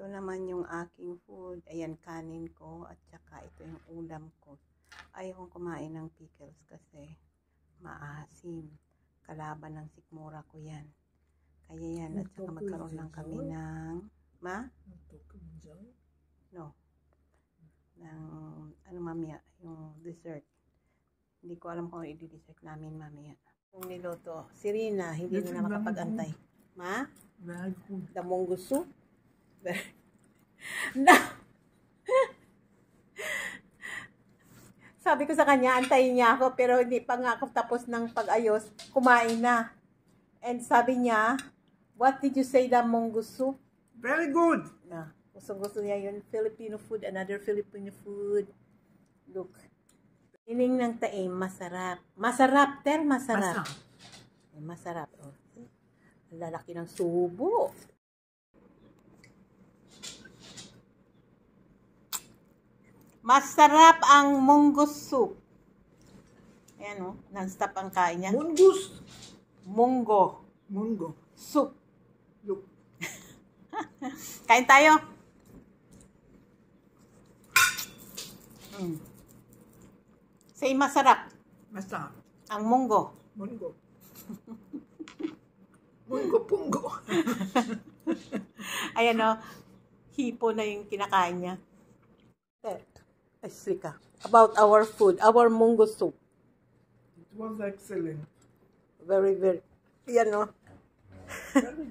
Ito naman yung aking food. Ayan, kanin ko. At saka ito yung ulam ko. Ayaw kong kumain ng pickles kasi maasim. Kalaban ng sikmura ko yan. Kaya yan. At saka magkaroon lang kami ng... Ma? No. Ng ano mamaya, yung dessert. Hindi ko alam kung i-dessert namin mamaya. Kung niluto, si Rina, hindi na makapag-antay. Ma? Damong gusto? Na! Sabi ko sa kanya, antayin niya ako, pero hindi pa nga ako tapos ng pag-ayos, kumain na. And sabi niya, what did you say, damong gusto? Very good! Na, gusto niya yun, Filipino food, another Filipino food. Look. Ining ng taim, masarap. Masarap, masarap. Masarap. Oh. Ang lalaki ng subo. Masarap ang mungus soup. Ayan o, non-stop ang kain niya. Mungus? Munggo. Mungo. Soup. Look. Kain tayo. Say masarap. Masarap. Ang munggo. Mungo. Mungo-pungo. Ayan o, hipo na yung kinakain niya. Ay, sika. About our food, our munggo soup. It was excellent. Very, very. Yan o. Very